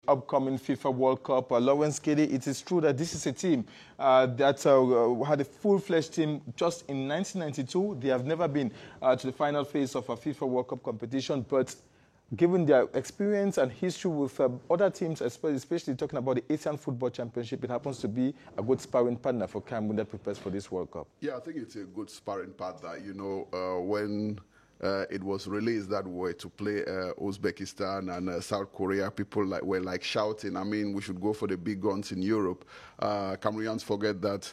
upcoming FIFA World Cup. Lawrence Kede, it is true that this is a team that had a full-fledged team just in 1992. They have never been to the final phase of a FIFA World Cup competition, but given their experience and history with other teams, especially talking about the Asian Football Championship, it happens to be a good sparring partner for Cameroon that prepares for this World Cup. Yeah, I think it's a good sparring partner. You know, when it was released that we were to play Uzbekistan and South Korea, people were like shouting, I mean, we should go for the big guns in Europe. Cameroonians forget that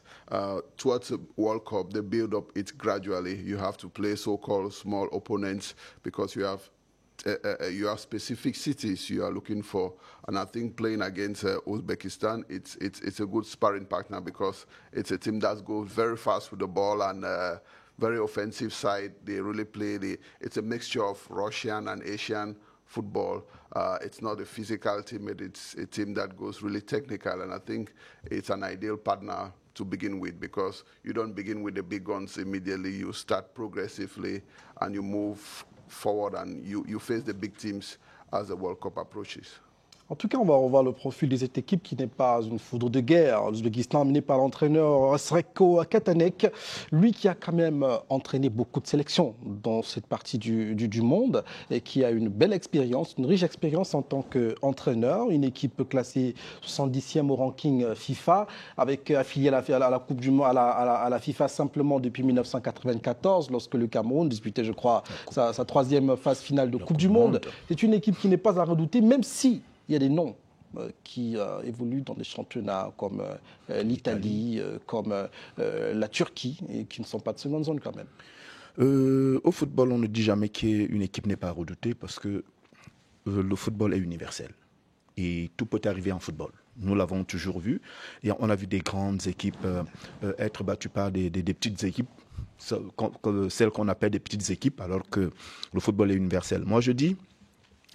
towards the World Cup, they build up it gradually. You have to play so-called small opponents because you have specific cities you are looking for, and I think playing against Uzbekistan, it's a good sparring partner because it's a team that goes very fast with the ball and very offensive side. They really play it's a mixture of Russian and Asian football. It's not a physical team, it's a team that goes really technical, and I think it's an ideal partner to begin with because you don't begin with the big guns immediately. You start progressively and you move forward and you face the big teams as the World Cup approaches. En tout cas, on va revoir le profil de cette équipe qui n'est pas une foudre de guerre. L'Ouzbékistan mené par l'entraîneur Sreko Katanek, lui qui a quand même entraîné beaucoup de sélections dans cette partie du monde et qui a une belle expérience, une riche expérience en tant qu'entraîneur. Une équipe classée 70e au ranking FIFA, avec affiliée à la Coupe du Monde, à la FIFA simplement depuis 1994, lorsque le Cameroun disputait, je crois, sa troisième phase finale de Coupe du Monde. C'est une équipe qui n'est pas à redouter, même si il y a des noms qui évoluent dans des championnats comme l'Italie, comme la Turquie, et qui ne sont pas de seconde zone quand même. Au football, on ne dit jamais qu'une équipe n'est pas redoutée parce que le football est universel. Et tout peut arriver en football. Nous l'avons toujours vu. Et on a vu des grandes équipes être battues par des petites équipes, celles qu'on appelle des petites équipes, alors que le football est universel. Moi, je dis,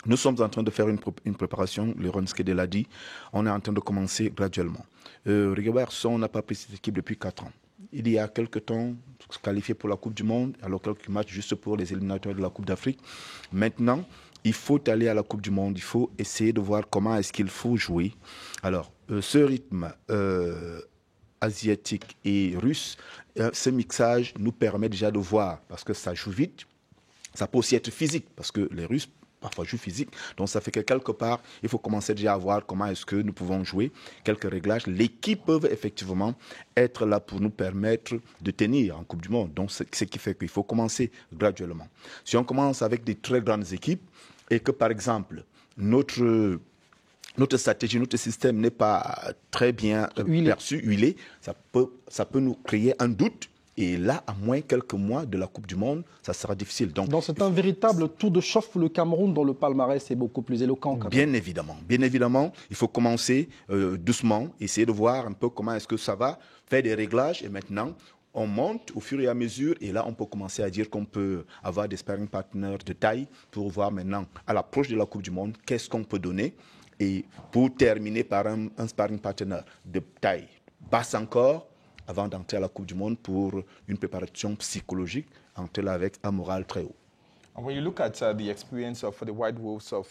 nous sommes en train de faire une préparation, le Lawrence Kede l'a dit, on est en train de commencer graduellement. Regarde, on n'a pas pris cette équipe depuis 4 ans. Il y a quelques temps, qualifié pour la Coupe du Monde, alors quelques matchs juste pour les éliminatoires de la Coupe d'Afrique. Maintenant, il faut aller à la Coupe du Monde, il faut essayer de voir comment est-ce qu'il faut jouer. Alors, ce rythme asiatique et russe, ce mixage nous permet déjà de voir, parce que ça joue vite, ça peut aussi être physique, parce que les Russes parfois jouent physique, donc ça fait que quelque part, il faut commencer déjà à voir comment est-ce que nous pouvons jouer, quelques réglages. L'équipe peut effectivement être là pour nous permettre de tenir en Coupe du Monde, donc ce qui fait qu'il faut commencer graduellement. Si on commence avec des très grandes équipes et que par exemple, notre stratégie, notre système n'est pas très bien perçu, huilé, ça peut nous créer un doute. Et là, à moins quelques mois de la Coupe du Monde, ça sera difficile. Donc c'est un véritable tour de chauffe pour le Cameroun, dont le palmarès est beaucoup plus éloquent. Bien évidemment, il faut commencer doucement, essayer de voir un peu comment est-ce que ça va, faire des réglages. Et maintenant, on monte au fur et à mesure. Et là, on peut commencer à dire qu'on peut avoir des sparring partners de taille pour voir maintenant, à l'approche de la Coupe du Monde, qu'est-ce qu'on peut donner. Et pour terminer par un sparring partner de taille basse encore, avant d'entrer à la Coupe du Monde pour une préparation psychologique, entrer là avec un moral très haut. And when you look at the experience of the White Wolves of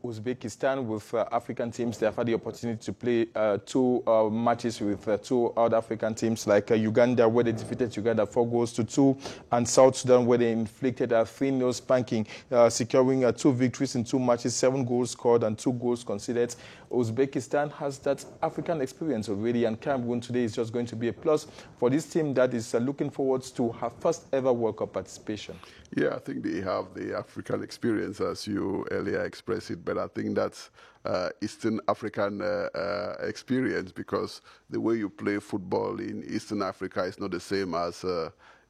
Uzbekistan with African teams, they have had the opportunity to play 2 matches with 2 other African teams like Uganda, where they defeated Uganda 4-2, and South Sudan, where they inflicted a 3-0 spanking, securing 2 victories in 2 matches, 7 goals scored and 2 goals conceded. Uzbekistan has that African experience already, and Cameroon today is just going to be a plus for this team that is looking forward to her first ever World Cup participation. Yeah, I think they have the African experience, as you earlier expressed it, but I think that's Eastern African experience because the way you play football in Eastern Africa is not the same as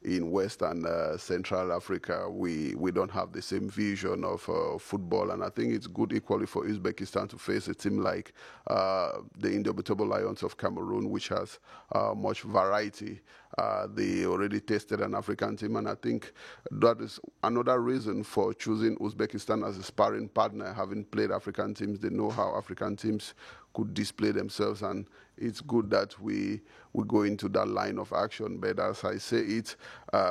in West and Central Africa. We don't have the same vision of football, and I think it's good equally for Uzbekistan to face a team like the Indomitable Lions of Cameroon, which has much variety. They already tested an African team, and I think that is another reason for choosing Uzbekistan as a sparring partner. Having played African teams, they know how African teams could display themselves, and it's good that we go into that line of action. But as I say it,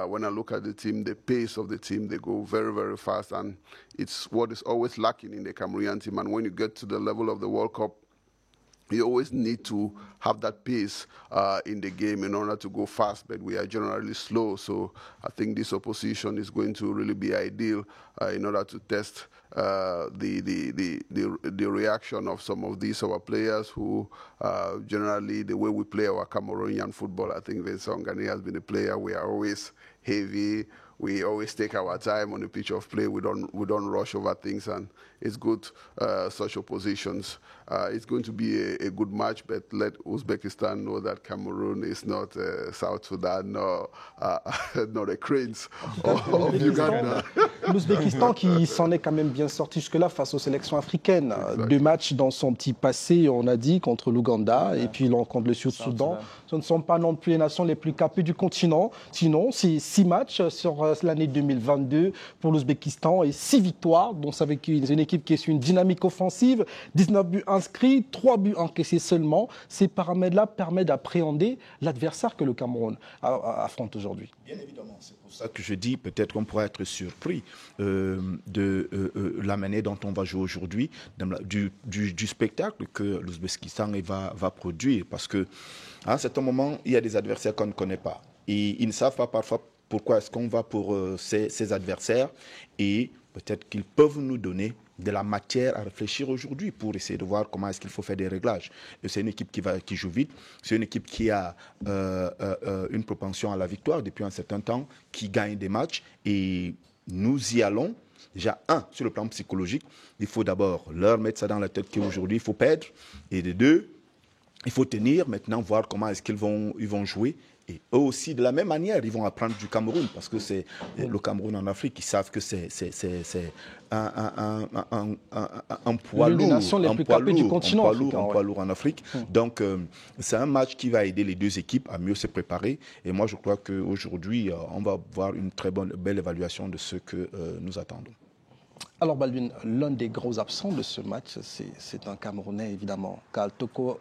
when I look at the team, the pace of the team, they go very, very fast, and it's what is always lacking in the Cameroonian team. And when you get to the level of the World Cup, you always need to have that pace in the game in order to go fast, but we are generally slow. So I think this opposition is going to really be ideal in order to test the reaction of some of these our players who generally the way we play our Cameroonian football. I think Vincent Gani has been a player. We are always heavy. We always take our time on the pitch of play. We don't rush over things, and it's good such oppositions. It's going to be a good match, but let Uzbekistan know that Cameroon is not South Sudan, nor the Cranes of Uganda. L'Ouzbékistan qui s'en est quand même bien sorti jusque-là face aux sélections africaines. Exact. 2 matchs dans son petit passé, on a dit, contre l'Ouganda et puis contre le Sud-Soudan. Ce ne sont pas non plus les nations les plus capées du continent. Sinon, c'est 6 matchs sur l'année 2022 pour l'Ouzbékistan et 6 victoires. Donc ça veut dire une équipe qui est sur une dynamique offensive, 19 buts inscrits, 3 buts encaissés seulement. Ces paramètres-là permettent d'appréhender l'adversaire que le Cameroun affronte aujourd'hui. Bien évidemment, c'est pour ça que je dis peut-être qu'on pourrait être surpris de la manière dont on va jouer aujourd'hui, du spectacle que l'Ouzbékistan va produire. Parce qu'à un certain moment, il y a des adversaires qu'on ne connaît pas. Et ils ne savent pas parfois pourquoi est-ce qu'on va pour ces adversaires. Et peut-être qu'ils peuvent nous donner de la matière à réfléchir aujourd'hui pour essayer de voir comment est-ce qu'il faut faire des réglages. Et c'est une équipe qui joue vite, c'est une équipe qui a une propension à la victoire depuis un certain temps, qui gagne des matchs, et nous y allons. Déjà, sur le plan psychologique, il faut d'abord leur mettre ça dans la tête qu'aujourd'hui, il faut perdre, et de 2, il faut tenir, maintenant voir comment est-ce qu'ils vont jouer. Et eux aussi, de la même manière, ils vont apprendre du Cameroun, parce que c'est le Cameroun en Afrique, ils savent que c'est un poids lourd. L'une des nations les plus capées du continent africain. Un poids lourd en Afrique. Donc, c'est un match qui va aider les 2 équipes à mieux se préparer. Et moi, je crois qu'aujourd'hui, on va voir une très belle évaluation de ce que nous attendons. Alors, Baldwin, l'un des gros absents de ce match, c'est un Camerounais, évidemment. Karl Toko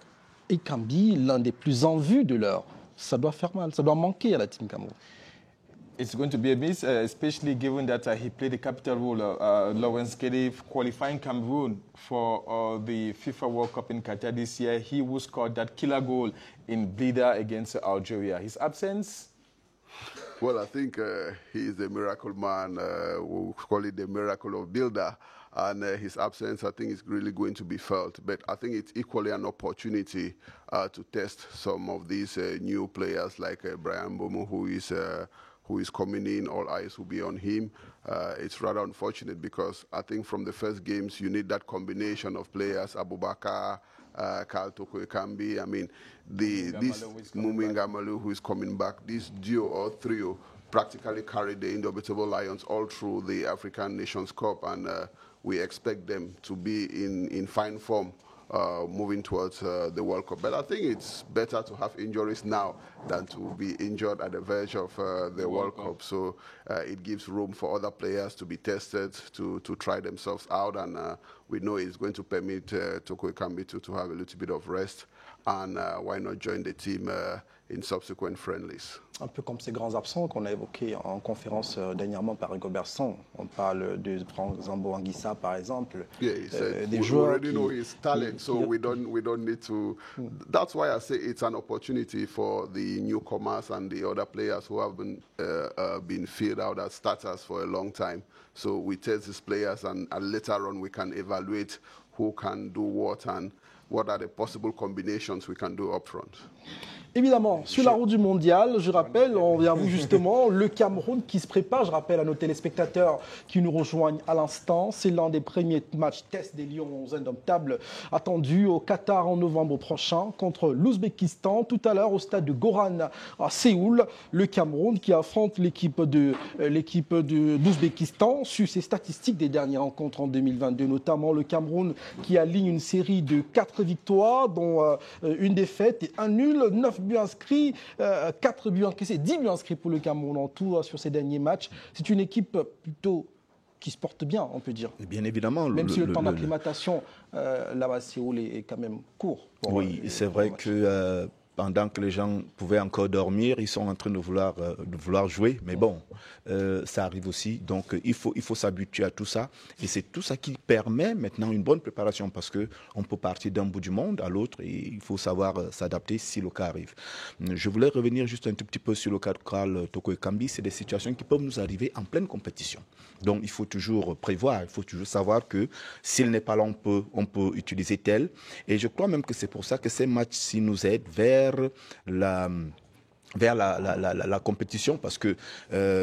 Ekambi, l'un des plus en vue de l'heure. Ça doit faire mal, ça doit manquer à la team Cameroun. It's going to be a miss, especially given that he played a capital role, Lawrence Gede, qualifying Cameroon for the FIFA World Cup in Qatar this year. He who scored that killer goal in Blida against Algeria. His absence? Well, I think he is a miracle man. We call it the miracle of builder. And his absence, I think, is really going to be felt. But I think it's equally an opportunity to test some of these new players like Brian Bomo, who is coming in. All eyes will be on him. It's rather unfortunate because I think from the first games, you need that combination of players, Abubakar, Karl Toko Ekambi. I mean, this Mumi Ngamalu who is coming back, this duo or trio practically carried the Indomitable Lions all through the African Nations Cup, and we expect them to be in fine form moving towards the World Cup. But I think it's better to have injuries now than to be injured at the verge of the World Cup. So it gives room for other players to be tested, to try themselves out, and we know it's going to permit Toko Ekambi to have a little bit of rest, and why not join the team in subsequent friendlies. Un peu comme ces grands absents qu'on a évoqués en conférence dernièrement par Rigobert Song. On parle de Franck Zambo Anguissa, par exemple. Yeah, he said, des we joueurs already know his talent, so we don't need to. That's why I say it's an opportunity for the newcomers and the other players who have been filled out as starters for a long time. So we test these players, and later on we can evaluate who can do what and what are the possible combinations we can do up front. Évidemment, sur la route du mondial, je rappelle, on vient à vous justement, le Cameroun qui se prépare, je rappelle à nos téléspectateurs qui nous rejoignent à l'instant, c'est l'un des premiers matchs test des Lions indomptables attendus au Qatar en novembre prochain contre l'Ouzbékistan. Tout à l'heure au stade de Goran à Séoul, le Cameroun qui affronte l'équipe d'Ouzbékistan. Sur ses statistiques des dernières rencontres en 2022, notamment le Cameroun qui aligne une série de 4 victoires, dont une défaite et un nul, 9 buts inscrits, 4 buts encaissés, 10 buts inscrits pour le Cameroun en tout sur ces derniers matchs. C'est une équipe plutôt qui se porte bien, on peut dire. Et bien évidemment. Même si le temps d'acclimatation là-bas à Séoul est quand même court. Bon, oui, c'est vrai que pendant que les gens pouvaient encore dormir, ils sont en train de vouloir jouer. Mais bon, ça arrive aussi. Donc, il faut s'habituer à tout ça. Et c'est tout ça qui permet maintenant une bonne préparation parce qu'on peut partir d'un bout du monde à l'autre et il faut savoir s'adapter si le cas arrive. Je voulais revenir juste un tout petit peu sur le cas de Karl Toko Ekambi. C'est des situations qui peuvent nous arriver en pleine compétition. Donc, il faut toujours prévoir, il faut toujours savoir que s'il n'est pas là, on peut utiliser tel. Et je crois même que c'est pour ça que ces matchs-ci nous aident vers la compétition parce que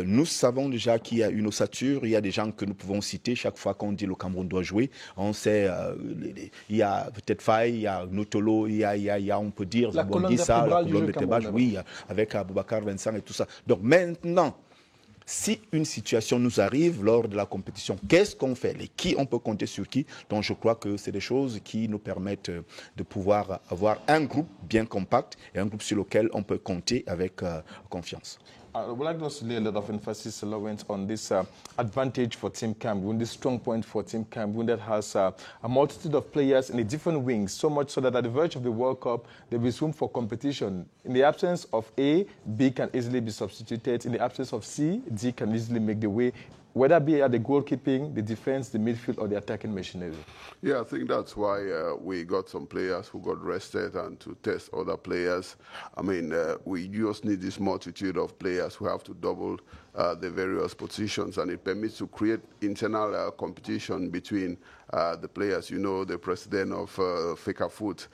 nous savons déjà qu'il y a une ossature, il y a des gens que nous pouvons citer chaque fois qu'on dit le Cameroun doit jouer. On sait, il y a peut-être Faye, il y a Notolo, il y a on peut dire, la colonne vertébrale, oui, avec Aboubacar Vincent et tout ça. Donc maintenant, si une situation nous arrive lors de la compétition, qu'est-ce qu'on fait? Qui on peut compter sur qui? Donc je crois que c'est des choses qui nous permettent de pouvoir avoir un groupe bien compact et un groupe sur lequel on peut compter avec confiance. I would like us to lay a lot of emphasis, Lawrence, on this advantage for Team Cameroon, this strong point for Team Cameroon that has a multitude of players in the different wings, so much so that at the verge of the World Cup, there is room for competition. In the absence of A, B can easily be substituted. In the absence of C, D can easily make the way, whether it be at the goalkeeping, the defense, the midfield, or the attacking machinery. Yeah, I think that's why we got some players who got rested and to test other players. I mean, we just need this multitude of players who have to double the various positions, and it permits to create internal competition between the players. You know, the president of Fecafoot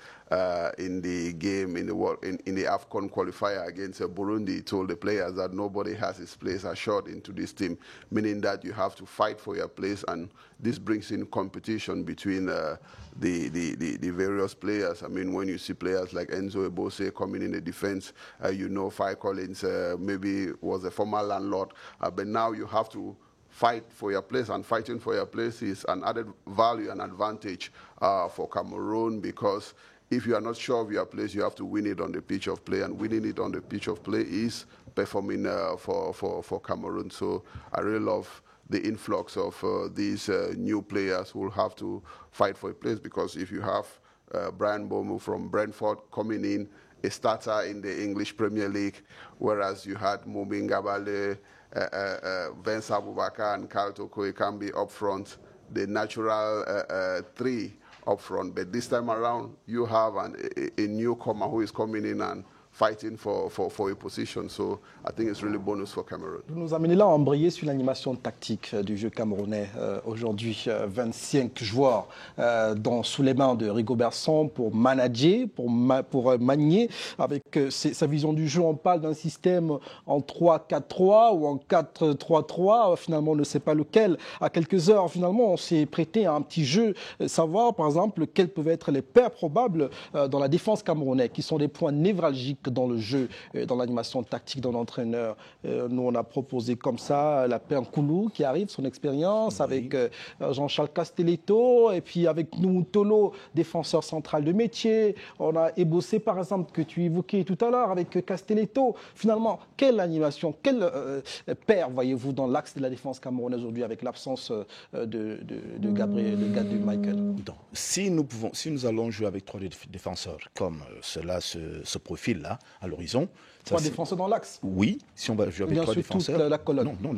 in the game in the AFCON qualifier against Burundi told the players that nobody has his place assured into this team, meaning that you have to fight for your place, and this brings in competition between the various players. I mean, when you see players like Enzo Ebose coming in the defense, you know, Fai Collins maybe was a former landlord, but now you have to fight for your place, and fighting for your place is an added value and advantage for Cameroon, because if you are not sure of your place, you have to win it on the pitch of play, and winning it on the pitch of play is performing for Cameroon. So I really love the influx of these new players who will have to fight for a place, because if you have Brian Bomu from Brentford coming in, a starter in the English Premier League, whereas you had Mubin Gabale, Vince Abubakar and Karl Toko Ekambi up front, the natural three up front. But this time around, you have a newcomer who is coming in and fighting for a position. So I think it's really bonus for Cameroon. Vous nous amenez là à embrayer sur l'animation tactique du jeu camerounais. Aujourd'hui, 25 joueurs sous les mains de Rigobert Song pour manager, pour manier. Avec sa vision du jeu, on parle d'un système en 3-4-3 ou en 4-3-3. Finalement, on ne sait pas lequel. À quelques heures, finalement, on s'est prêté à un petit jeu. Savoir, par exemple, quels peuvent être les paires probables dans la défense camerounaise, qui sont des points névralgiques dans le jeu, dans l'animation tactique de l'entraîneur. Nous, on a proposé comme ça la paire Koulou qui arrive, son expérience, oui, avec Jean-Charles Castelletto, et puis avec nous, Tolo, défenseur central de métier. On a Ebossé, par exemple, que tu évoquais tout à l'heure, avec Castelletto. Finalement, quelle animation, quelle paire voyez-vous dans l'axe de la défense camerounaise aujourd'hui, avec l'absence de Gabriel, de Michael? Donc, si nous allons jouer avec trois défenseurs, comme cela se profile là, à l'horizon. Trois défenseurs dans l'axe? Oui, si on va jouer avec trois défenseurs. Toute la colonne. Non,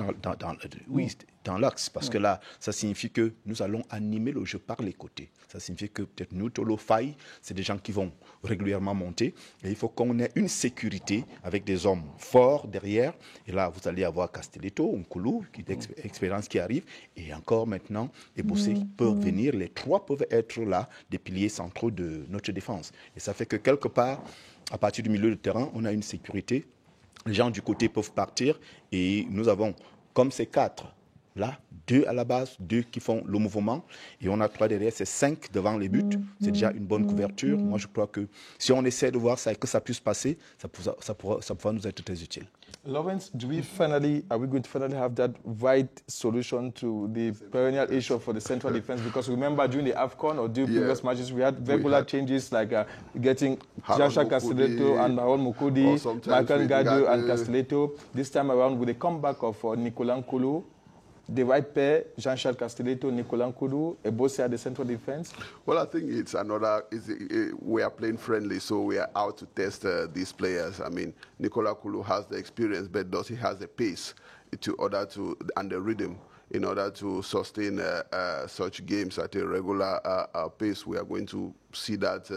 dans l'axe, parce que là, ça signifie que nous allons animer le jeu par les côtés. Ça signifie que peut-être nous, Tolo, Faye, c'est des gens qui vont régulièrement monter. Et il faut qu'on ait une sécurité avec des hommes forts derrière. Et là, vous allez avoir Castelletto, Nkoulou, qui est expérience qui arrive. Et encore maintenant, Ebossé peuvent venir. Les trois peuvent être là, des piliers centraux de notre défense. Et ça fait que quelque part, à partir du milieu de terrain, on a une sécurité. Les gens du côté peuvent partir et nous avons, comme ces quatre, là, 2 à la base, 2 qui font le mouvement et on a 3 derrière, c'est 5 devant les buts. C'est déjà une bonne couverture. Moi, je crois que si on essaie de voir ça et que ça puisse passer, ça pourra nous être très utile. Lawrence, are we going to finally have that right solution to the perennial issue for the central defense? Because remember, during the AFCON or during previous matches, we had regular changes like getting Jean-Charles Castelletto and Harold Mukudi, Michael Gado and Castelletto. This time around, with the comeback of Nicolas Nkolo, the right pair, Jean-Charles Castelletto, Nicolas Nkoulou, both at the central defense? Well, I think it's another. We are playing friendly, so we are out to test these players. I mean, Nicolas Nkoulou has the experience, but does he has the pace and the rhythm in order to sustain such games at a regular pace? We are going to see that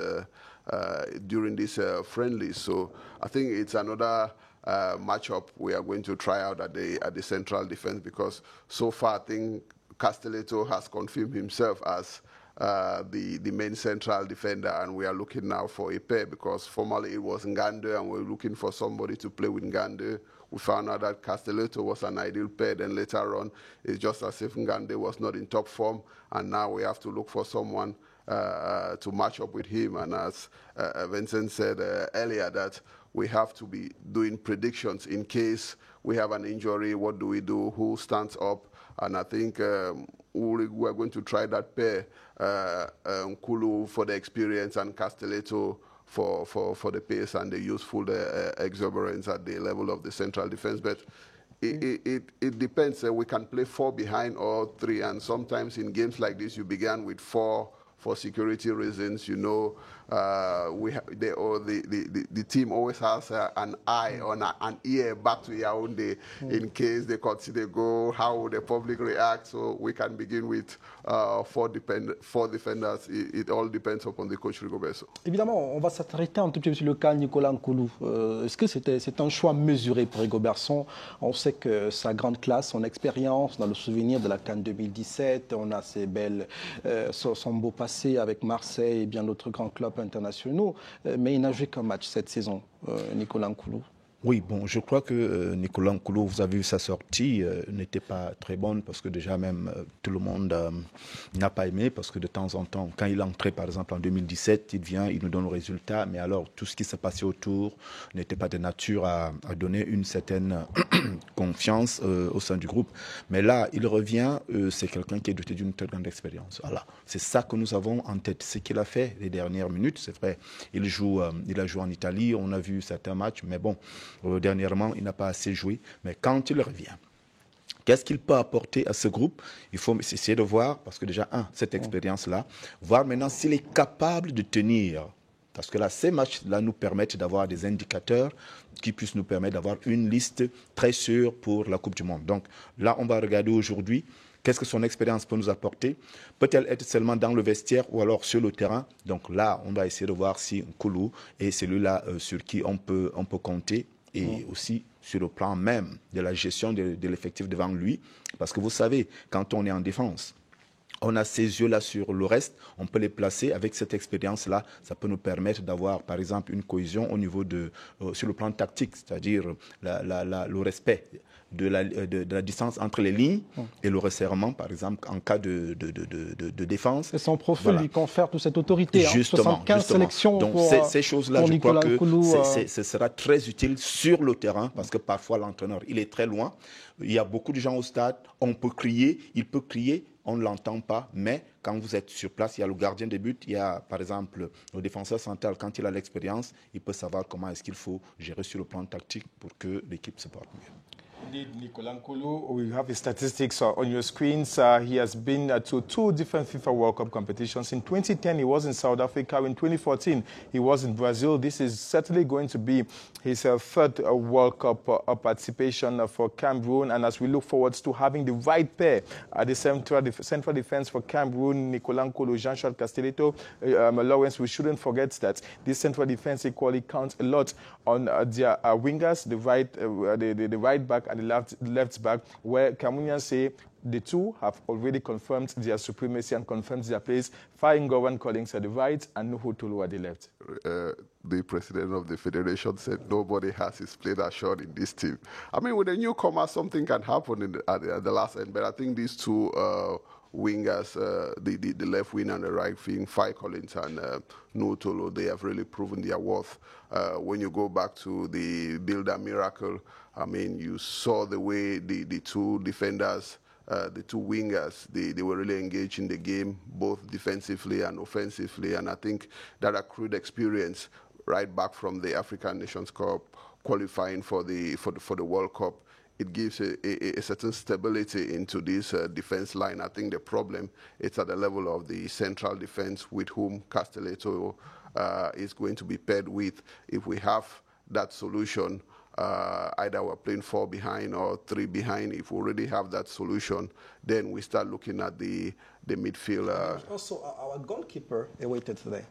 during this friendly. So I think it's another matchup we are going to try out at the central defense, because so far I think Castelletto has confirmed himself as the main central defender, and we are looking now for a pair, because formerly it was Ngande and we're looking for somebody to play with Ngande. We found out that Castelletto was an ideal pair, then later on it's just as if Ngande was not in top form, and now we have to look for someone to match up with him. And as Vincent said earlier, that we have to be doing predictions in case we have an injury. What do we do? Who stands up? And I think we're going to try that pair, Nkoulou for the experience and Castelletto for the pace and the useful exuberance at the level of the central defense. But it depends. We can play 4 behind or 3, and sometimes in games like this you began with 4 for security reasons. You know, the team always has an eye on an ear back to Yaoundé in case they consider goal. How will the public react? So we can begin with 4 defenders. It all depends upon the coach Rigoberto. Évidemment, on va s'arrêter un tout petit peu sur le cas Nicolas Nkoulou. Est-ce que c'est un choix mesuré pour Rigoberto? On sait que sa grande classe, son expérience, dans le souvenir de la CAN 2017, on a son beau passé avec Marseille et bien d'autres grands clubs internationaux, mais il n'a joué qu'un match cette saison, Nicolas Nkoulou. Oui, bon, je crois que Nicolas Nkoulou, vous avez vu sa sortie, n'était pas très bonne, parce que déjà même tout le monde n'a pas aimé, parce que de temps en temps, quand il est entré par exemple en 2017, il vient, il nous donne le résultat, mais alors tout ce qui s'est passé autour n'était pas de nature à donner une certaine confiance au sein du groupe. Mais là, il revient, c'est quelqu'un qui est doté d'une très grande expérience. Voilà, c'est ça que nous avons en tête. Ce qu'il a fait les dernières minutes, c'est vrai, il a joué en Italie, on a vu certains matchs, mais bon, dernièrement, il n'a pas assez joué. Mais quand il revient, qu'est-ce qu'il peut apporter à ce groupe? Il faut essayer de voir, parce que déjà, cette expérience-là, voir maintenant s'il est capable de tenir. Parce que là, ces matchs-là nous permettent d'avoir des indicateurs qui puissent nous permettre d'avoir une liste très sûre pour la Coupe du Monde. Donc là, on va regarder aujourd'hui qu'est-ce que son expérience peut nous apporter. Peut-elle être seulement dans le vestiaire ou alors sur le terrain? Donc là, on va essayer de voir si Nkoulou est celui-là sur qui on peut compter. Et aussi sur le plan même de la gestion de l'effectif devant lui. Parce que vous savez, quand on est en défense, on a ces yeux-là sur le reste, on peut les placer avec cette expérience-là. Ça peut nous permettre d'avoir, par exemple, une cohésion au niveau sur le plan tactique, c'est-à-dire le respect de la distance entre les lignes et le resserrement, par exemple, en cas de défense. Et son profil lui confère toute cette autorité. Justement. 75 sélections. Donc ces choses-là, je crois que ce sera très utile sur le terrain, parce que parfois l'entraîneur, il est très loin. Il y a beaucoup de gens au stade, on peut crier, il peut crier, on ne l'entend pas, mais quand vous êtes sur place, il y a le gardien de but, il y a par exemple le défenseur central, quand il a l'expérience, il peut savoir comment est-ce qu'il faut gérer sur le plan tactique pour que l'équipe se porte mieux. Indeed, Nicolas Nkoulou, we have his statistics on your screens. He has been to 2 different FIFA World Cup competitions. In 2010, he was in South Africa. In 2014, he was in Brazil. This is certainly going to be his 3rd World Cup participation for Cameroon. And as we look forward to having the right pair at the central defense for Cameroon, Nicolas Nkoulou, Jean-Charles Castelletto, Lawrence, we shouldn't forget that this central defense equally counts a lot on their wingers, the right back and the left back, where Cameroonians say the two have already confirmed their supremacy and confirmed their place. Fine Gowan Collins at the right and Nuhu Tulu at the left. The president of the federation said nobody has his plate assured in this team. I mean, with a newcomer, something can happen at the last end, but I think these two wingers, the left wing and the right wing, Fai Collins and Nuhu Tulu, they have really proven their worth. When you go back to the Builder Miracle, I mean, you saw the way the two defenders, the two wingers, they were really engaged in the game, both defensively and offensively. And I think that accrued experience right back from the African Nations Cup, qualifying for the World Cup, it gives a certain stability into this defense line. I think the problem is at the level of the central defense with whom Castelletto is going to be paired with. If we have that solution, either we're playing 4 behind or 3 behind. If we already have that solution, then we start looking at the midfield. Also, our goalkeeper awaited today.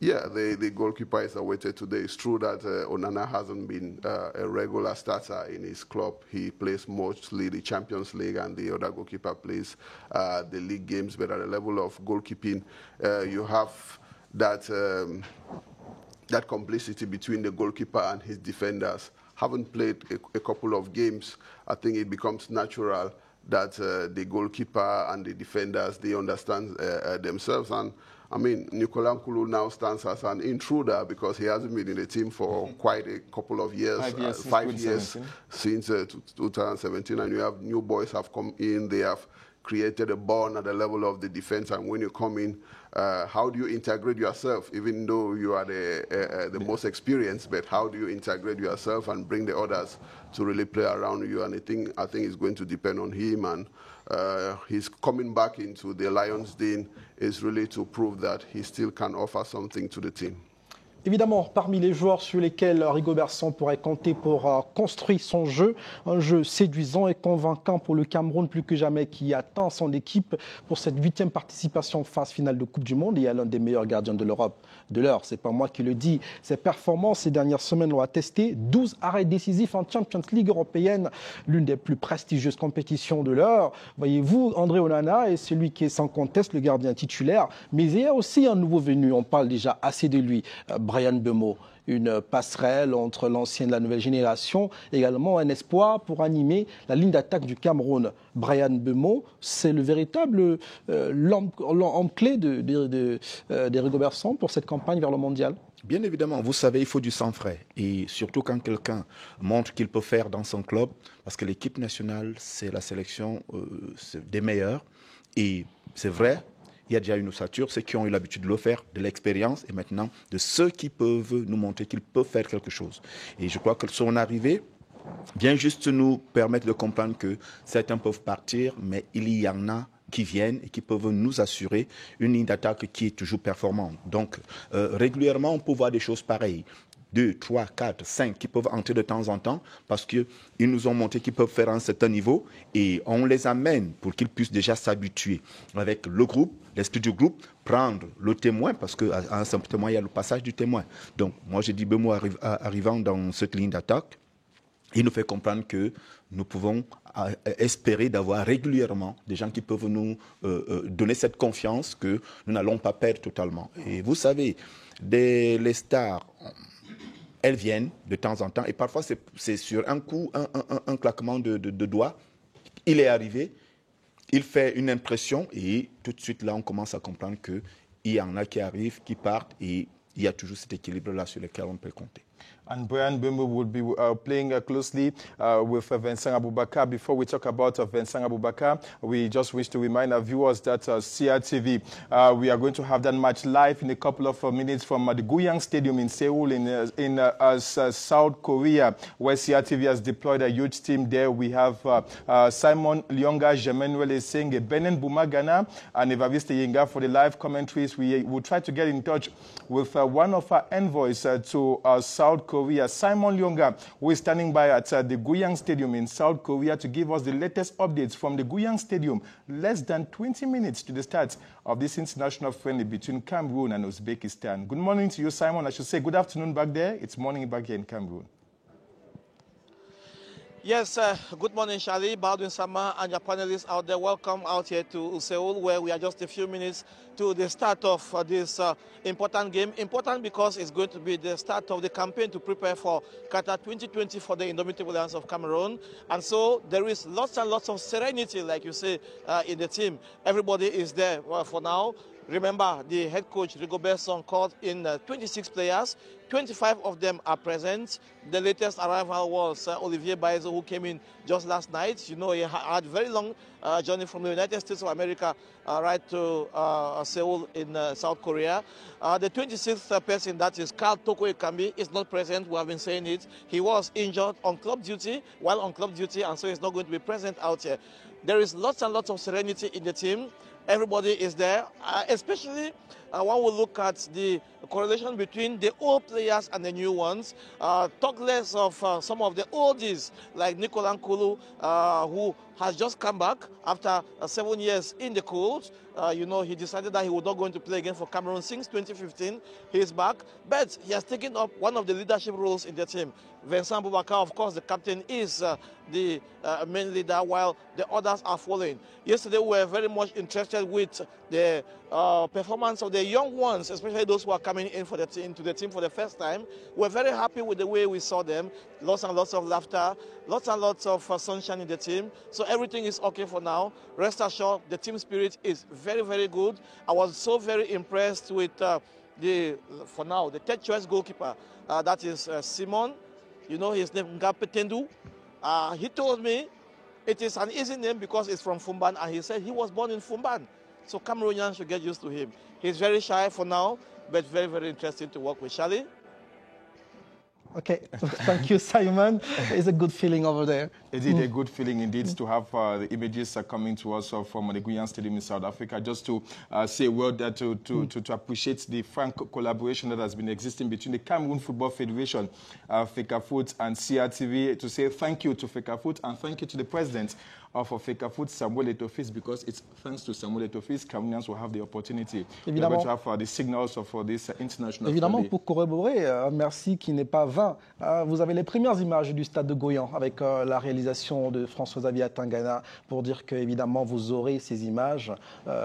Yeah, the goalkeeper is awaited today. It's true that Onana hasn't been a regular starter in his club. He plays mostly the Champions League, and the other goalkeeper plays the league games. But at the level of goalkeeping, you have that that complicity between the goalkeeper and his defenders. Haven't played a couple of games, I think it becomes natural that the goalkeeper and the defenders, they understand themselves. And I mean, Nicolas Nkulu now stands as an intruder because he hasn't been in the team for quite a couple of years, 5 years since 2017. And you have new boys have come in, they have created a bond at the level of the defense. And when you come in, how do you integrate yourself, even though you are the most experienced, but how do you integrate yourself and bring the others to really play around you? And I think it's going to depend on him, and his coming back into the Lions Den is really to prove that he still can offer something to the team. Évidemment, parmi les joueurs sur lesquels Rigobert pourrait compter pour construire son jeu, un jeu séduisant et convaincant pour le Cameroun plus que jamais, qui attend son équipe pour cette 8e participation en phase finale de Coupe du Monde. Il y a l'un des meilleurs gardiens de l'Europe de l'heure, c'est pas moi qui le dis. Ses performances ces dernières semaines l'ont attesté. 12 arrêts décisifs en Champions League européenne, l'une des plus prestigieuses compétitions de l'heure. Voyez-vous, André Onana est celui qui est sans conteste le gardien titulaire, mais il y a aussi un nouveau venu, on parle déjà assez de lui, Bryan Mbeumo, une passerelle entre l'ancienne et la nouvelle génération, également un espoir pour animer la ligne d'attaque du Cameroun. Bryan Mbeumo, c'est le véritable l'homme clé d'Éric Robertson pour cette campagne vers le mondial. Bien évidemment, vous savez, il faut du sang frais. Et surtout quand quelqu'un montre qu'il peut faire dans son club, parce que l'équipe nationale, c'est la sélection des meilleurs. Et c'est vrai, il y a déjà une ossature, ceux qui ont eu l'habitude de le faire, de l'expérience, et maintenant de ceux qui peuvent nous montrer qu'ils peuvent faire quelque chose. Et je crois que son arrivée vient juste nous permettre de comprendre que certains peuvent partir, mais il y en a qui viennent et qui peuvent nous assurer une ligne d'attaque qui est toujours performante. Donc, régulièrement, on peut voir des choses pareilles. 2, 3, 4, 5 qui peuvent entrer de temps en temps parce qu'ils nous ont montré qu'ils peuvent faire un certain niveau et on les amène pour qu'ils puissent déjà s'habituer avec le groupe, l'esprit du groupe, prendre le témoin parce qu'à un certain moment, il y a le passage du témoin. Donc, moi, j'ai dit Mbeumo arrivant dans cette ligne d'attaque, il nous fait comprendre que nous pouvons espérer d'avoir régulièrement des gens qui peuvent nous donner cette confiance que nous n'allons pas perdre totalement. Et vous savez, les stars, elles viennent de temps en temps et parfois c'est sur un coup, un claquement de doigts. Il est arrivé, il fait une impression et tout de suite là on commence à comprendre qu'il y en a qui arrivent, qui partent et il y a toujours cet équilibre-là sur lequel on peut compter. And Bryan Mbeumo will be playing closely with Vincent Aboubakar. Before we talk about Vincent Aboubakar, we just wish to remind our viewers that CRTV, we are going to have that match live in a couple of minutes from the Guyang Stadium in Seoul in South Korea, where CRTV has deployed a huge team there. We have Simon Lyonga, Jemenuel Esenge, Benen Bumagana, and Evariste Yenga for the live commentaries. We will try to get in touch with one of our envoys to South Korea, Simon Lyonga, who is standing by at the Guyang Stadium in South Korea to give us the latest updates from the Guyang Stadium, less than 20 minutes to the start of this international friendly between Cameroon and Uzbekistan. Good morning to you, Simon. I should say good afternoon back there. It's morning back here in Cameroon. Yes, good morning, Charlie, Baldwin Sama, and your panelists out there. Welcome out here to Seoul, where we are just a few minutes to the start of this important game. Important because it's going to be the start of the campaign to prepare for Qatar 2020 for the Indomitable Lions of Cameroon. And so there is lots and lots of serenity, like you say, in the team. Everybody is there for now. Remember, the head coach, Rigobert Song, called in 26 players. 25 of them are present. The latest arrival was Olivier Baizo, who came in just last night. You know, he had a very long journey from the United States of America right to Seoul in South Korea. The 26th person, that is Carl Toko Ekambi, is not present. We have been saying it. He was injured on club duty, while on club duty, and so he's not going to be present out here. There is lots and lots of serenity in the team. Everybody is there, especially when we look at the correlation between the old players and the new ones. Talk less of some of the oldies like Nicolas Nkulu, who has just come back after 7 years in the cold. You know, he decided that he was not going to play again for Cameroon since 2015. He is back, but he has taken up one of the leadership roles in the team. Vincent Boubacar, of course, the captain, is the main leader, while the others are following. Yesterday, we were very much interested with the performance of the young ones, especially those who are coming in for the team, to the team for the first time. We're very happy with the way we saw them. Lots and lots of laughter, lots and lots of sunshine in the team. So everything is okay for now. Rest assured, the team spirit is very, very good. I was so very impressed with for now, the third choice goalkeeper. That is Simon. You know his name, Ngape Tendu. He told me it is an easy name because it's from Fumban, and he said he was born in Fumban. So Cameroonians should get used to him. He's very shy for now, but very, very interesting to work with. Charlie? Okay, thank you, Simon. It's a good feeling over there. It is a good feeling indeed to have the images coming to us from the Guyana Stadium in South Africa. Just to say a word to appreciate the frank collaboration that has been existing between the Cameroon Football Federation, FECAFOOT, and CRTV. To say thank you to FECAFOOT and thank you to the president of FECAFOOT, Samuel Eto'o-Fils, because it's thanks to Samuel Eto'o-Fils, Cameroonians will have the opportunity to have the signals of this international. Évidemment, friendly. pour corroborer, merci qui n'est pas vain. Vous avez les premières images du stade de Goyan avec la réalisation de François-Xavier Atangana pour dire que, évidemment, vous aurez ces images,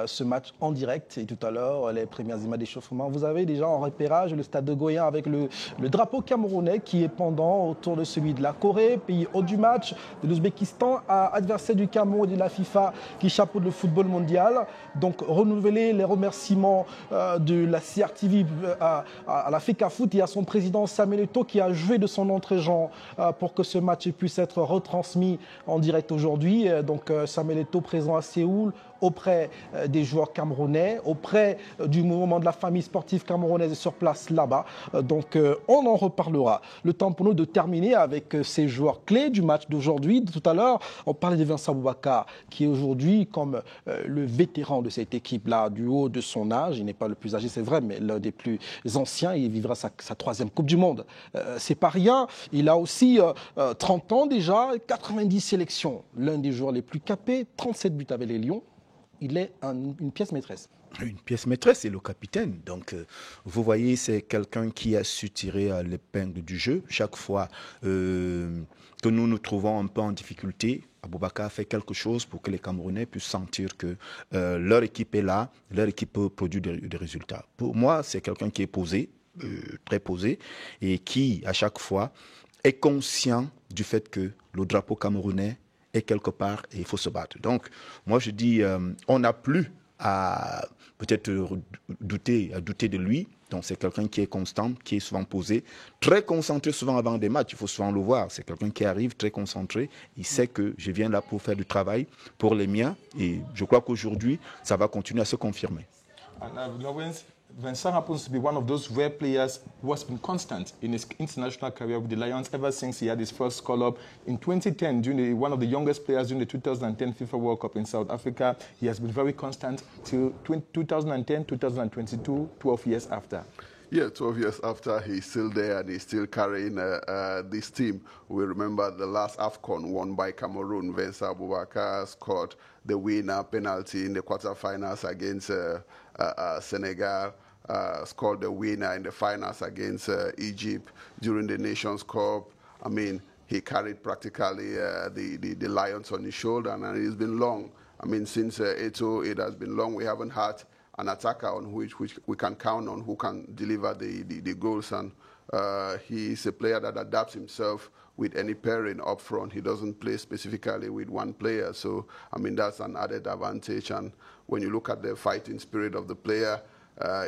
ce match en direct. Et tout à l'heure, les premières images d'échauffement. Vous avez déjà en repérage le stade de Goyan avec le drapeau camerounais qui est pendant autour de celui de la Corée, pays hôte du match, de l'Ouzbékistan, adversaire du Cameroun et de la FIFA qui chapeaute le football mondial. Donc, renouveler les remerciements de la CRTV à la FECAFOOT et à son président Samuel Eto'o qui a joué de son entrée-gens pour que ce match puisse être retransmis en direct aujourd'hui. Donc, Samuel Eto'o présent à Séoul, auprès des joueurs camerounais, auprès du mouvement de la famille sportive camerounaise sur place là-bas. Donc on en reparlera. Le temps pour nous de terminer avec ces joueurs clés du match d'aujourd'hui. Tout à l'heure, on parlait de Vincent Boubacar, qui est aujourd'hui comme le vétéran de cette équipe-là, du haut de son âge. Il n'est pas le plus âgé, c'est vrai, mais l'un des plus anciens. Il vivra sa 3e Coupe du Monde. C'est pas rien. Il a aussi 30 ans déjà, 90 sélections. L'un des joueurs les plus capés, 37 buts avec les Lions. Il est une pièce maîtresse. Une pièce maîtresse, c'est le capitaine. Donc, vous voyez, c'est quelqu'un qui a su tirer l'épingle du jeu. Chaque fois que nous nous trouvons un peu en difficulté, Boubacar fait quelque chose pour que les Camerounais puissent sentir que leur équipe est là, leur équipe peut produire des résultats. Pour moi, c'est quelqu'un qui est posé, très posé, et qui, à chaque fois, est conscient du fait que le drapeau camerounais est quelque part et il faut se battre. Donc, moi, je dis, on n'a plus à peut-être douter de lui. Donc, c'est quelqu'un qui est constant, qui est souvent posé, très concentré souvent avant des matchs. Il faut souvent le voir. C'est quelqu'un qui arrive très concentré. Il sait que je viens là pour faire du travail pour les miens. Et je crois qu'aujourd'hui, ça va continuer à se confirmer. Vincent happens to be one of those rare players who has been constant in his international career with the Lions ever since he had his first call-up in 2010, during one of the youngest players during the 2010 FIFA World Cup in South Africa. He has been very constant till 2010, 2022, 12 years after. Yeah, 12 years after, he's still there and he's still carrying this team. We remember the last AFCON won by Cameroon. Vincent Boubacar scored the winner penalty in the quarterfinals against Senegal. Scored the winner in the finals against Egypt during the Nations Cup. I mean, he carried practically the Lions on his shoulder, and it's been long. I mean, since Eto'o, it has been long. We haven't had an attacker on which we can count on who can deliver the goals. And he's a player that adapts himself with any pairing up front. He doesn't play specifically with one player. So, I mean, that's an added advantage. And when you look at the fighting spirit of the player,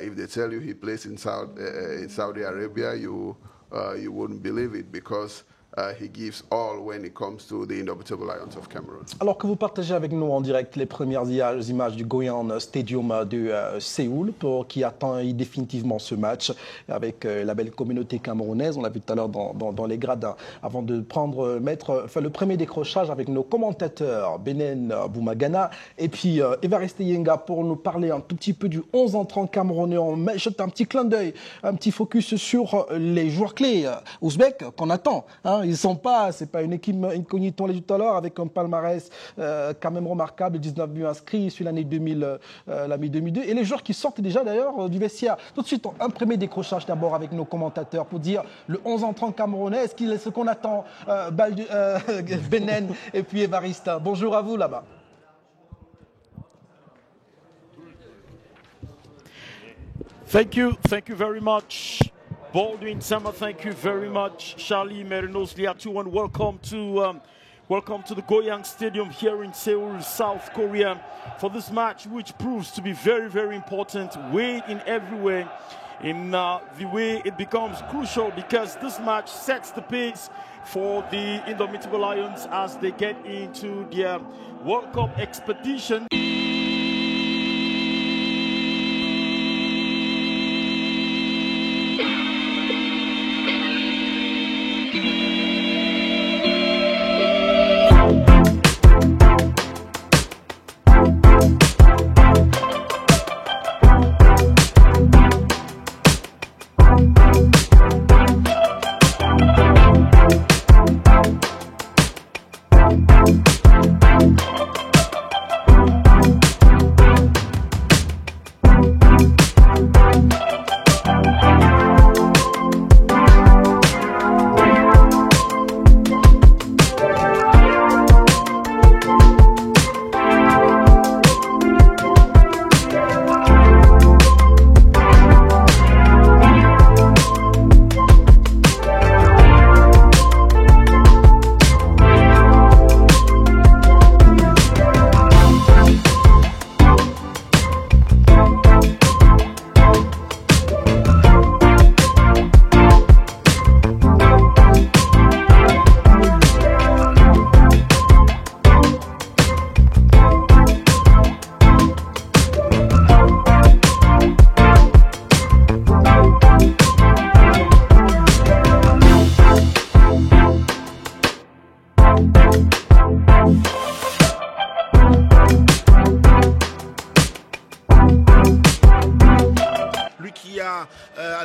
if they tell you he plays in Saudi Arabia, you wouldn't believe it, because he gives all when it comes to the Indomitable Lions of Cameroon. Alors que vous partagez avec nous en direct les premières images du Goyang Stadium de Séoul, qui attend définitivement ce match avec la belle communauté camerounaise. On l'a vu tout à l'heure dans les gradins. Avant de faire le premier décrochage avec nos commentateurs, Benen Boumagana et puis Evariste Yenga, pour nous parler un tout petit peu du 11 entrant camerounais. On jette un petit clin d'œil, un petit focus sur les joueurs clés ouzbeks qu'on attend. Ils sont pas, c'est pas une équipe incognito, on l'a dit tout à l'heure, avec un palmarès quand même remarquable, 19 buts inscrits sur l'année 2002. Et les joueurs qui sortent déjà d'ailleurs du vestiaire. Tout de suite, un premier décrochage d'abord avec nos commentateurs pour dire le 11 entrant camerounais, est-ce qu'il est ce qu'on attend, Benen et puis Evariste. Bonjour à vous là-bas. Thank you very much. Baldwin Sama, thank you very much. Charlie Merinos Liatu, and welcome to the Goyang Stadium here in Seoul, South Korea, for this match, which proves to be very, very important, way in every way. In the way it becomes crucial, because this match sets the pace for the Indomitable Lions as they get into their World Cup expedition.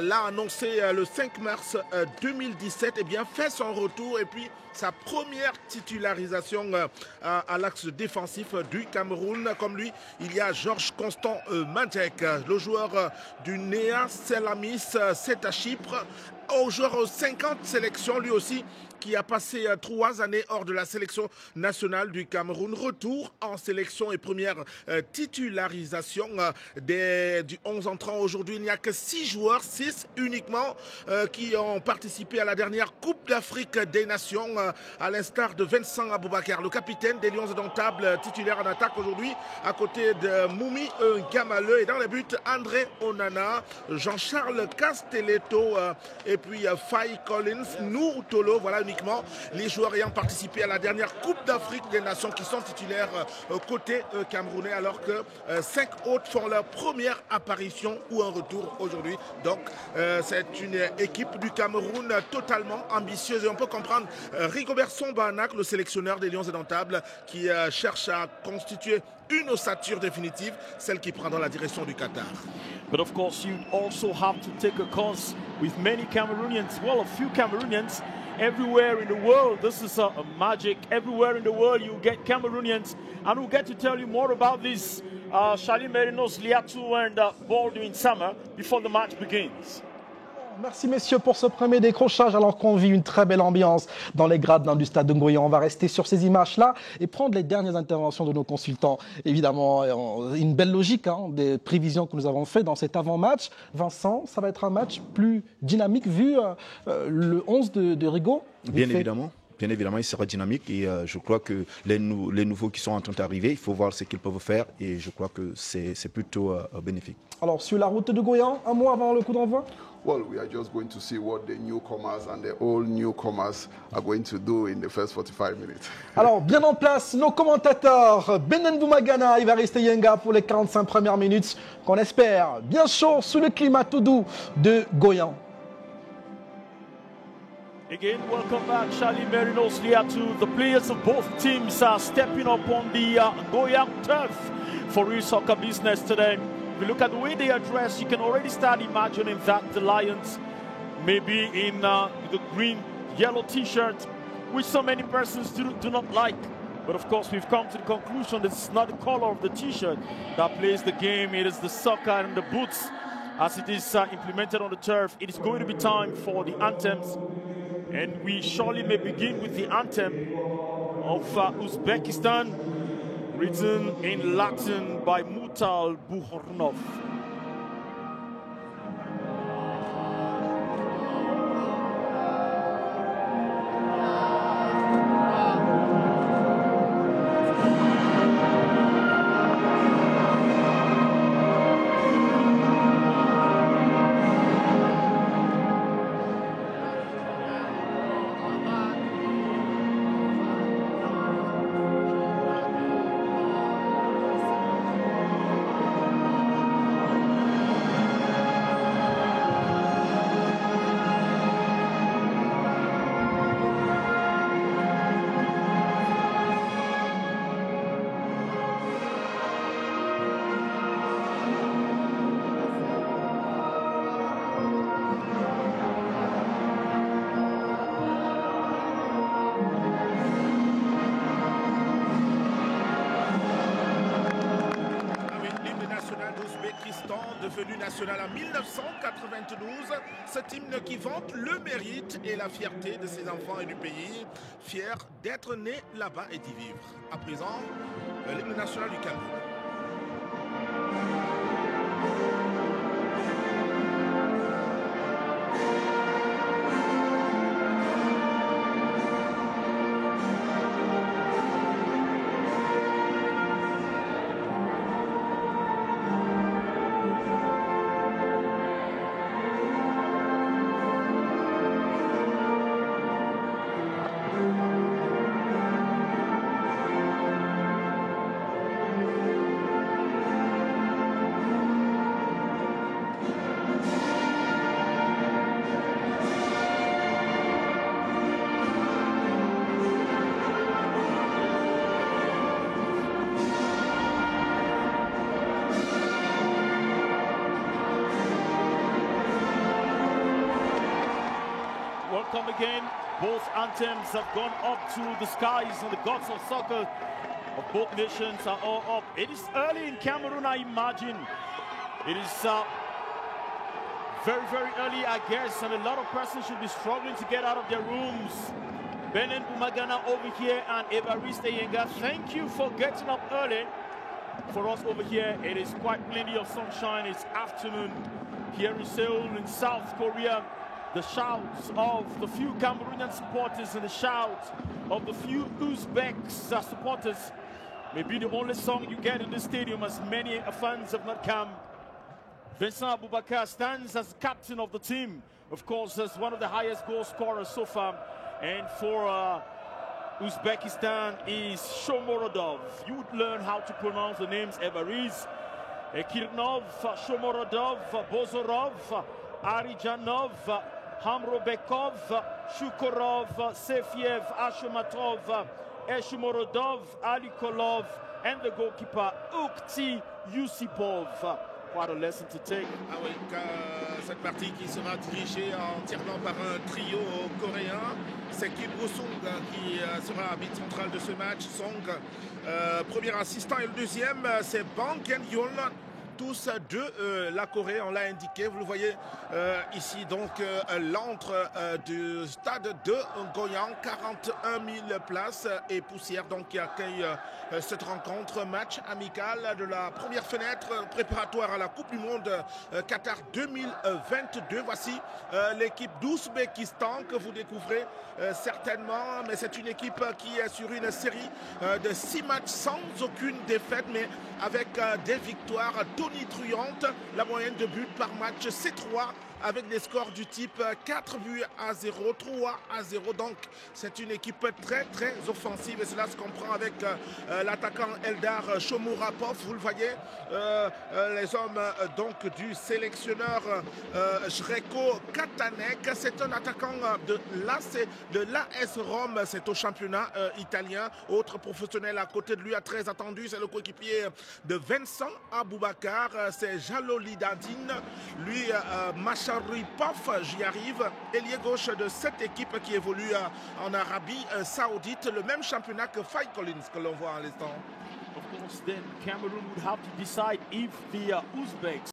l'a annoncé le 5 mars 2017, eh bien, fait son retour et puis sa première titularisation à l'axe défensif du Cameroun. Comme lui, il y a Georges Constant Mandjek, le joueur du Néa Selamis, c'est à Chypre, au joueur aux 50 sélections, lui aussi, qui a passé 3 années hors de la sélection nationale du Cameroun. Retour en sélection et première titularisation du 11 entrants. Aujourd'hui, il n'y a que 6 joueurs, 6 uniquement, qui ont participé à la dernière Coupe d'Afrique des Nations, à l'instar de Vincent Aboubakar, le capitaine des Lions indomptables, titulaire en attaque aujourd'hui, à côté de Moumi Gamaleu. Et dans les buts, André Onana, Jean-Charles Castelletto et puis Faye Collins, Nour Tolo. Voilà uniquement les joueurs ayant participé à la dernière Coupe d'Afrique des Nations qui sont titulaires côté camerounais, alors que 5 autres font leur première apparition ou un retour aujourd'hui. Donc c'est une équipe du Cameroun totalement ambitieuse et on peut comprendre Rigobert Song-Banac, le sélectionneur des Lions indomptables, qui cherche à constituer une ossature définitive, celle qui prendra la direction du Qatar. But of course you also have to take a course with many Cameroonians, well, a few Cameroonians everywhere in the world. This is a magic. Everywhere in the world you get Cameroonians, and we'll get to tell you more about this, Charlie Merinos Liatu and Baldwin Sama, before the match begins. Merci messieurs pour ce premier décrochage alors qu'on vit une très belle ambiance dans les gradins du stade de Ngoyan. On va rester sur ces images-là et prendre les dernières interventions de nos consultants. Évidemment, une belle logique des prévisions que nous avons faites dans cet avant-match. Vincent, ça va être un match plus dynamique vu le 11 de Rigaud. Bien évidemment. Bien évidemment, il sera dynamique et je crois que les nouveaux qui sont en train d'arriver, il faut voir ce qu'ils peuvent faire et je crois que c'est plutôt bénéfique. Alors, sur la route de Ngoyan, un mot avant le coup d'envoi? Well, we are just going to see what the newcomers and the old newcomers are going to do in the first 45 minutes. Alors, bien en place, nos commentateurs. Bennen Boumagana, il va rester Yenga pour les 45 premières minutes qu'on espère bien chaud sous le climat tout doux de Ngoyan. Again, welcome back, Charlie Merinos Liatu. The players of both teams are stepping up on the Ngoyan turf for real soccer business today. If you look at the way they are dressed, you can already start imagining that the Lions may be in the green, yellow t-shirt, which so many persons do not like. But of course, we've come to the conclusion that it's not the color of the t-shirt that plays the game. It is the soccer and the boots as it is implemented on the turf. It is going to be time for the anthems. And we surely may begin with the anthem of Uzbekistan, written in Latin by Mutal Buhornov. Devenu national en 1992, cet hymne qui vante le mérite et la fierté de ses enfants et du pays, fiers d'être nés là-bas et d'y vivre. À présent, l'hymne national du Cameroun. Welcome again. Both anthems have gone up to the skies and the gods of soccer of both nations are all up. It is early in Cameroon, I imagine. It is very, very early, I guess, and a lot of persons should be struggling to get out of their rooms. Bennen Boumagana over here and Evariste Yenga, thank you for getting up early. For us over here, it is quite plenty of sunshine. It's afternoon here in Seoul in South Korea. The shouts of the few Cameroonian supporters and the shouts of the few Uzbek supporters may be the only song you get in the stadium, as many fans have not come. Vincent Aboubakar stands as captain of the team, of course, as one of the highest goal scorers so far. And for Uzbekistan is Shomorodov. You would learn how to pronounce the names: Evariz, Kirnov, Shomorodov, Bozorov, Arijanov, Hamrobekov, Shukorov, Sefiev, Ashomatov, Eshumorodov, Alikolov, and the goalkeeper Ukti Yusipov. What a lesson to take. Ah oui, cette partie qui sera dirigée entièrement par un trio coréen. C'est Kim Woo-sung qui sera arbitre central de ce match. Song, premier assistant, et le deuxième, c'est Bang Ken-yeol. tous de la Corée, on l'a indiqué. Vous le voyez ici, donc l'antre du stade de Goyang, 41 000 places et poussière, donc qui accueille cette rencontre, match amical de la première fenêtre préparatoire à la Coupe du Monde Qatar 2022. Voici l'équipe d'Ouzbékistan que vous découvrez certainement, mais c'est une équipe qui est sur une série de 6 matchs sans aucune défaite, mais avec des victoires tonitruantes. La moyenne de buts par match, c'est 3, avec des scores du type 4 buts à 0, 3 à 0. Donc c'est une équipe très très offensive et cela se comprend avec l'attaquant Eldar Shomourapov. Vous le voyez, les hommes donc du sélectionneur Željko Katanek. C'est un attaquant de l'AS Rome, c'est au championnat italien. Autre professionnel à côté de lui, très attendu, c'est le coéquipier de Vincent Aboubakar, c'est Jalolidadine. Lui, Masharipov, j'y arrive, ailier gauche de cette équipe qui évolue en Arabie Saoudite, le même championnat que Faye Collins que l'on voit à l'instant. Of course, then Cameroon would have to decide if the Uzbeks